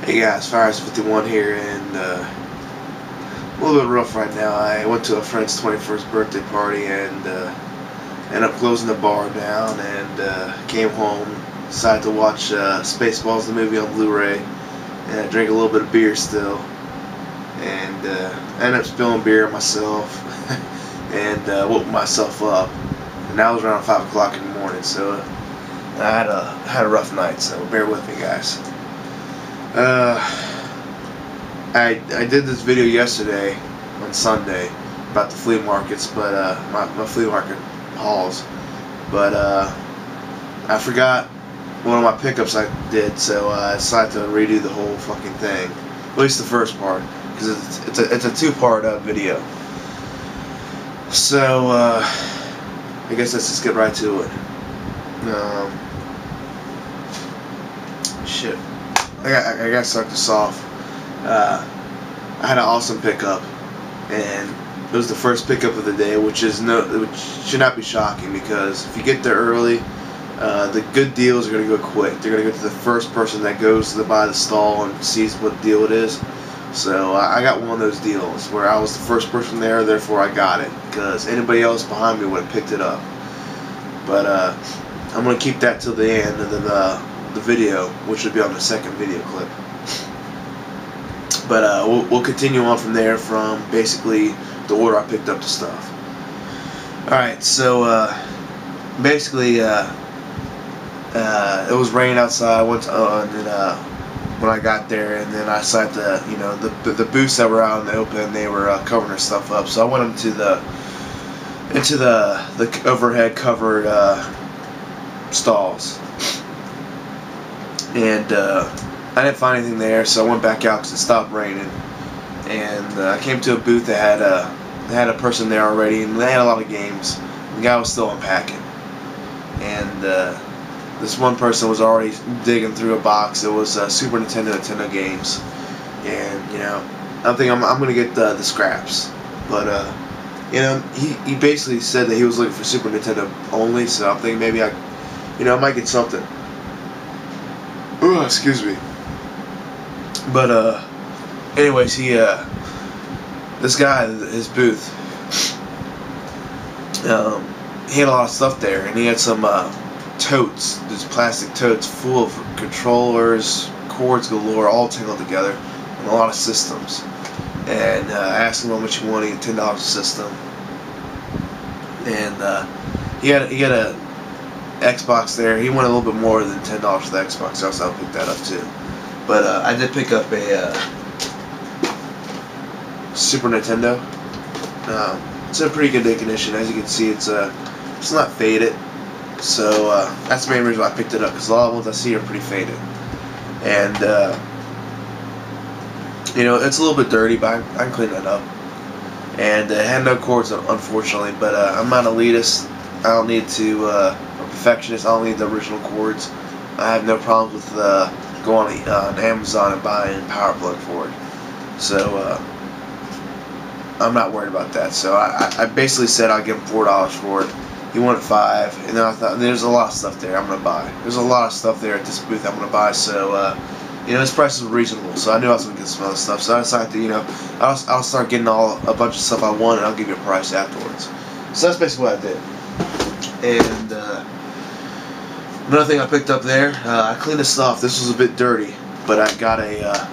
Hey guys, Fires 51 here, and a little bit rough right now. I went to a friend's 21st birthday party and ended up closing the bar down, and came home, decided to watch Spaceballs the movie on Blu-ray, and I drank a little bit of beer still, and ended up spilling beer on myself and woke myself up, and that was around 5 o'clock in the morning, so I had a rough night, so bear with me, guys. I did this video yesterday on Sunday about the flea markets, but my flea market hauls, but I forgot one of my pickups I did, so I decided to redo the whole fucking thing, at least the first part, because it's a two-part video. So I guess let's just get right to it. Shit. I gotta start this off. I had an awesome pickup, and it was the first pickup of the day, which should not be shocking, because if you get there early, the good deals are gonna go quick. They're gonna go to the first person that goes to buy the stall and sees what deal it is. So I got one of those deals where I was the first person there, therefore I got it, because anybody else behind me would have picked it up. But I'm gonna keep that till the end of the video, which will be on the second video clip. But we'll continue on from there, from basically the order I picked up the stuff. Alright, so basically it was raining outside. I went to, when I got there, and then I decided to, the booths that were out in the open, they were covering their stuff up, so I went into the overhead covered stalls. And I didn't find anything there, so I went back out because it stopped raining. And I came to a booth that had a person there already, and they had a lot of games. The guy was still unpacking, and this one person was already digging through a box. It was Super Nintendo games, and I'm thinking I'm gonna get the scraps, but he basically said that he was looking for Super Nintendo only. So I'm thinking maybe I might get something. Oh, excuse me. But anyways, this guy, his booth, he had a lot of stuff there, and he had some totes, these plastic totes full of controllers, cords galore, all tangled together, and a lot of systems. And I asked him how much he wanted, $10 a system, and he had a Xbox there. He wanted a little bit more than $10 for the Xbox, so I'll pick that up too. But I did pick up a Super Nintendo. It's in pretty good condition. As you can see, it's not faded. So that's the main reason why I picked it up, because a lot of ones I see are pretty faded. And it's a little bit dirty, but I can clean that up. And it had no cords, unfortunately. But I'm not an elitist. I don't need to. I'm a perfectionist. I don't need the original cords. I have no problems with going on Amazon and buying a power plug for it. So I'm not worried about that. So I basically said I'll give him $4 for it. He wanted $5, and then I thought there's a lot of stuff there I'm gonna buy. There's a lot of stuff there at this booth I'm gonna buy. So his prices were reasonable. So I knew I was gonna get some other stuff. So I decided to I'll start getting a bunch of stuff I want, and I'll give you a price afterwards. So that's basically what I did. And another thing I picked up there, I cleaned this off. This was a bit dirty, but I got a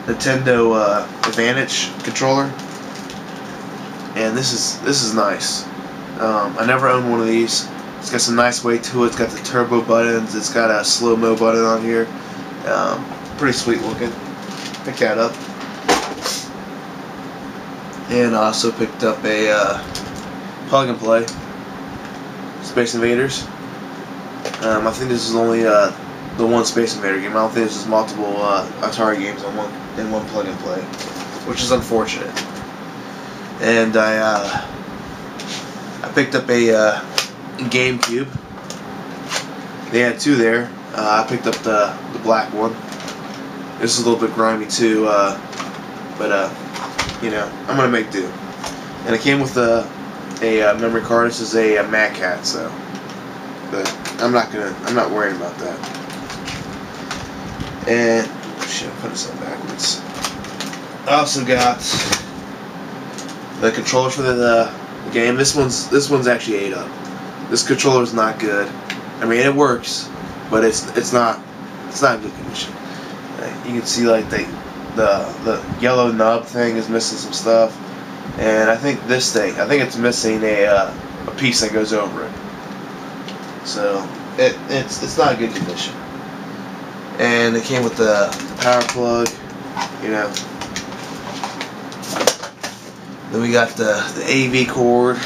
Nintendo Advantage controller, and this is nice. I never owned one of these. It's got some nice weight to it. It's got the turbo buttons. It's got a slow-mo button on here. Pretty sweet looking. Pick that up. And I also picked up a plug and play Space Invaders. I think this is only the one Space Invader game. I don't think this is multiple Atari games in one plug and play, which is unfortunate. And I picked up a GameCube. They had two there. I picked up the black one. This is a little bit grimy too, but I'm gonna make do. And it came with a memory card. This is a Mad Cat, so, but I'm not worrying about that. And shit, I'll put this up backwards. I also got the controller for the game. This one's actually ate up. This controller's not good. I mean, it works, but it's not in good condition. You can see like the yellow nub thing is missing some stuff, and I think it's missing a piece that goes over it. So it's not in good condition. And it came with the power plug, you know. Then we got the AV cord.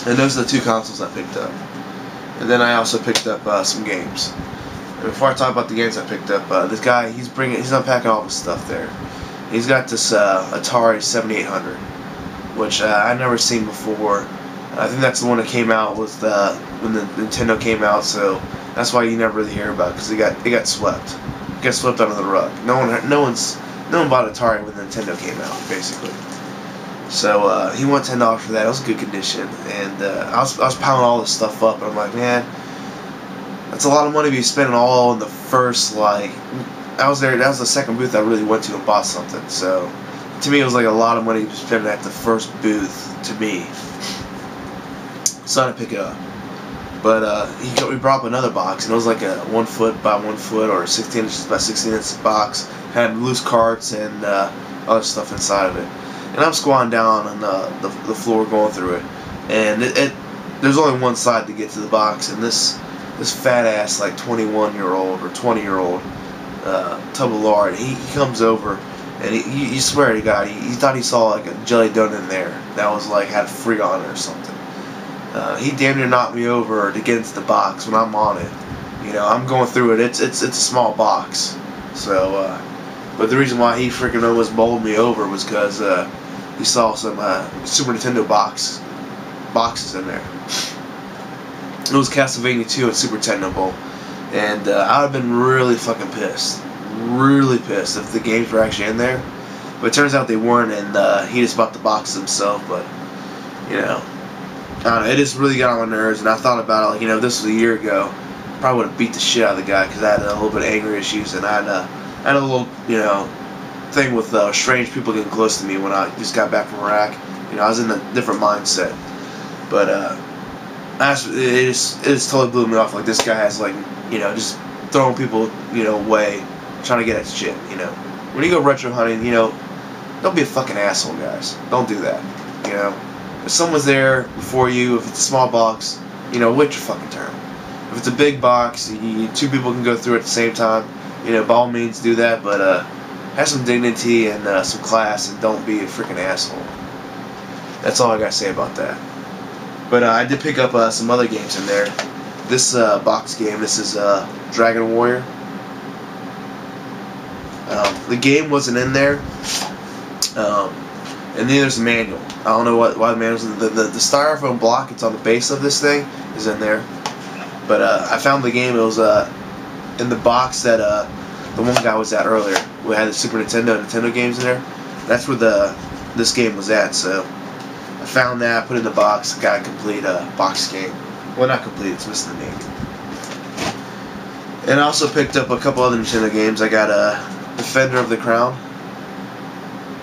And those are the two consoles I picked up. And then I also picked up some games. And before I talk about the games I picked up, this guy, he's unpacking all his stuff there. He's got this Atari 7800, which I've never seen before. I think that's the one that came out when the Nintendo came out, so that's why you never really hear about it, because it got swept. It got swept under the rug. No one bought Atari when the Nintendo came out, basically. So he won $10 for that. It was in good condition, and I was piling all this stuff up, and I'm like, man, that's a lot of money to be spending all in the first, like, I was there. That was the second booth I really went to and bought something. So to me, it was like a lot of money to spend at the first booth to me. So I had to pick it up. But we brought up another box, and it was like a 1 foot by 1 foot or 16 inches by 16 inches box. Had loose carts and other stuff inside of it. And I'm squatting down on the floor going through it. And there's only one side to get to the box, and this fat ass like 21-year-old or 20-year-old tub of lard, he comes over, and you swear to God, he thought he saw like a jelly donut in there that was like had free on it or something. He damn near knocked me over to get into the box when I'm on it. You know, I'm going through it. It's a small box. So, but the reason why he freaking almost bowled me over was because he saw some Super Nintendo boxes in there. It was Castlevania 2 and Super Nintendo Bowl, and I would have been really fucking pissed if the games were actually in there. But it turns out they weren't, and he just bought the boxes himself. But you know, I don't know, it just really got on my nerves, and I thought about it, like, you know, if this was a year ago, I probably would have beat the shit out of the guy, because I had a little bit of anger issues, and I had a little, you know, thing with strange people getting close to me when I just got back from Iraq. You know, I was in a different mindset. But it just totally blew me off. Like, this guy has, like, you know, just throwing people, you know, away, trying to get at shit, you know. When you go retro hunting, you know, don't be a fucking asshole, guys. Don't do that, you know. If someone's there before you, if it's a small box, you know, wait your fucking turn. If it's a big box, two people can go through it at the same time, you know, by all means do that, but have some dignity and some class, and don't be a freaking asshole. That's all I gotta say about that. But I did pick up some other games in there. This box game, this is Dragon Warrior. The game wasn't in there. And then there's a manual. I don't know why the manual's in the styrofoam block. It's on the base of this thing is in there. But I found the game. It was in the box that the one guy was at earlier. We had the Super Nintendo games in there. That's where this game was at. So I found that, put it in the box, got a complete box game. Well, not complete. It's missing the name. And I also picked up a couple other Nintendo games. I got Defender of the Crown.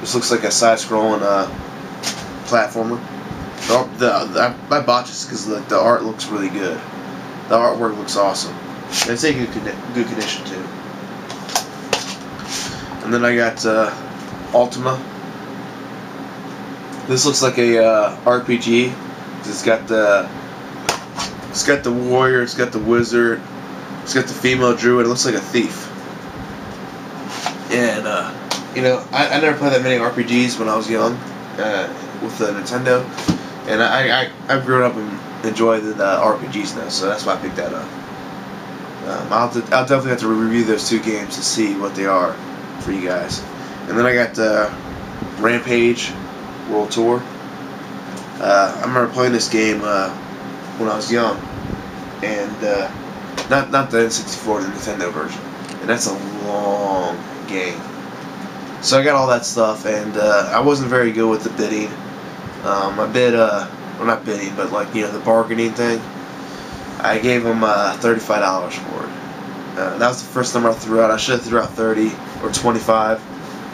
This looks like a side-scrolling platformer. I bought this because the art looks really good. The artwork looks awesome. And it's in good condition too. And then I got Ultima. This looks like a RPG. It's got the warrior. It's got the wizard. It's got the female druid. It looks like a thief. And you know, I never played that many RPGs when I was young with the Nintendo, and I've grown up and enjoyed the RPGs now, so that's why I picked that up. I'll definitely have to review those two games to see what they are for you guys. And then I got Rampage World Tour. I remember playing this game when I was young, and not the N64, the Nintendo version, and that's a long game. So I got all that stuff, and I wasn't very good with the bidding. I bid, well, not bidding, but like, you know, the bargaining thing. I gave them $35 for it. That was the first number I threw out. I should have threw out 30 or 25,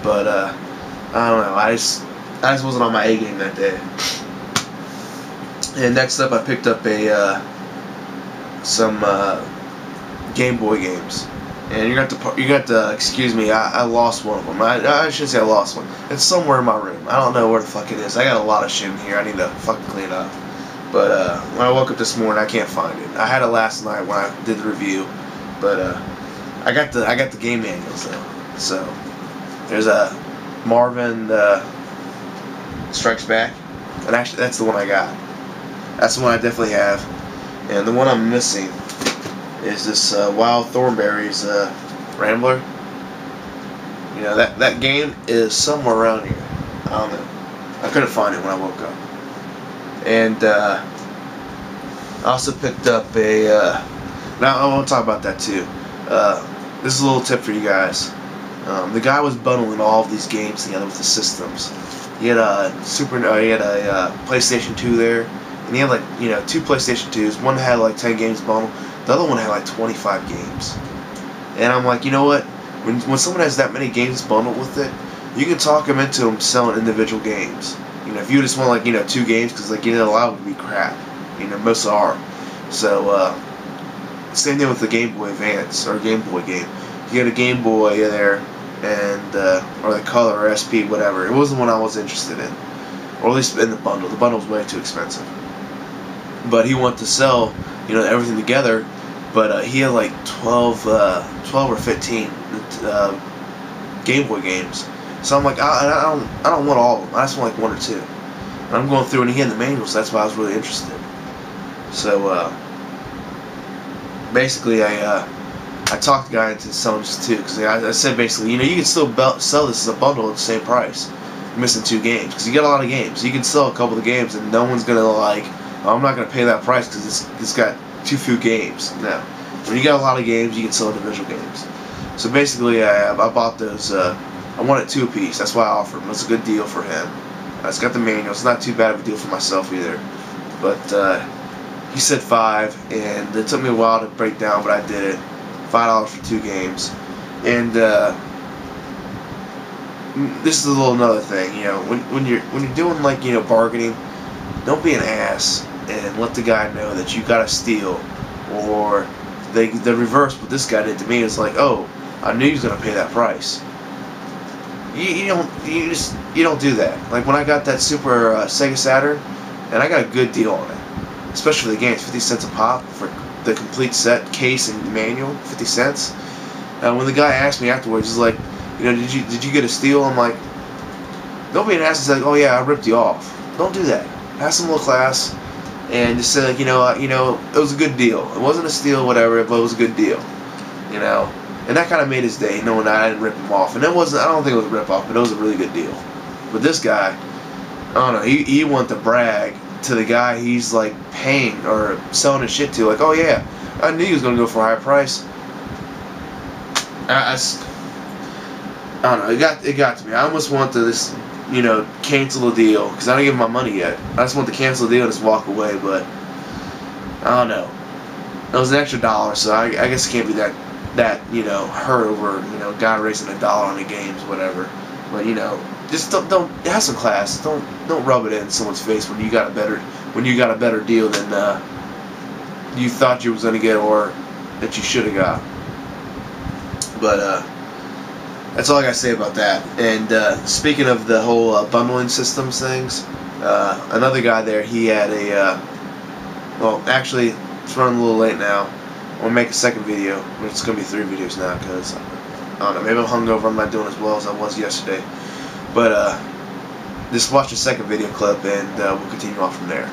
but I don't know. I just wasn't on my A game that day. And next up, I picked up some Game Boy games. And you're gonna have to excuse me. I lost one of them. I shouldn't say I lost one. It's somewhere in my room. I don't know where the fuck it is. I got a lot of shit in here. I need to fucking clean up. But when I woke up this morning, I can't find it. I had it last night when I did the review, but I got the game manuals though. So there's a Marvin Strikes Back, and actually that's the one I got. That's the one I definitely have. And the one I'm missing is this Wild Thornberrys Rambler. You know, that game is somewhere around here. I don't know. I couldn't find it when I woke up. And I also picked up a. Now I want to talk about that too. This is a little tip for you guys. The guy was bundling all of these games together with the systems. He had a PlayStation 2 there, and he had like 2 PlayStation 2s. One had like 10 games bundled. The other one had like 25 games. And I'm like, you know what? When someone has that many games bundled with it, you can talk them into them selling individual games. If you just want like 2 games, because like a lot of them would be crap. Most are. So same thing with the Game Boy Advance or Game Boy game. You get a Game Boy there, and or the Color or SP, whatever. It wasn't one I was interested in, or at least in the bundle. The bundle was way too expensive. But he wanted to sell everything together. But he had like 12 or 15 Game Boy games. So I'm like, I don't want all of them. I just want like 1 or 2. And I'm going through, and he had the manuals. So that's why I was really interested. So basically, I talked the guy into selling this too, because I said basically, you can still sell this as a bundle at the same price. You're missing 2 games, because you got a lot of games. You can sell a couple of games, and no one's gonna like, oh, I'm not gonna pay that price because it's got too few games. No, when you got a lot of games, you can sell individual games. So basically, I bought those. I wanted 2 apiece. That's why I offered them. It was a good deal for him. It's got the manual. It's not too bad of a deal for myself either. But he said 5, and it took me a while to break down, but I did it. $5 for 2 games. And this is a little another thing. When you're doing like bargaining, don't be an ass and let the guy know that you got to steal. Or the reverse. What this guy did to me is like, oh, I knew he was gonna pay that price. You don't do that. Like when I got that Super Sega Saturn, and I got a good deal on it, especially for the games, 50 cents a pop for the complete set, case and manual, 50 cents. And when the guy asked me afterwards, he's like, did you get a steal? I'm like, don't be an ass and say, oh yeah, I ripped you off. Don't do that. Have some little class, and just say like, it was a good deal. It wasn't a steal, whatever, but it was a good deal. And that kind of made his day, knowing that I didn't rip him off. And I don't think it was a rip off, but it was a really good deal. But this guy, I don't know, he wanted to brag to the guy he's like paying or selling his shit to, like, oh yeah, I knew he was gonna go for a higher price. I don't know, it got to me. I almost want to just, cancel the deal, because I didn't give him my money yet. I just want to cancel the deal and just walk away, but I don't know. It was an extra $1, so I guess it can't be that hurt over guy raising $1 on the games, whatever. But just don't have some class. Don't rub it in someone's face when you got a better deal than you thought you was gonna get or that you should have got. But that's all I gotta say about that. And speaking of the whole bundling systems things, another guy there, he had a well, actually, it's running a little late now. I'm going to make a second video. It's going to be 3 videos now, because, I don't know, maybe I'm hungover. I'm not doing as well as I was yesterday. But, just watch the second video clip, and we'll continue on from there.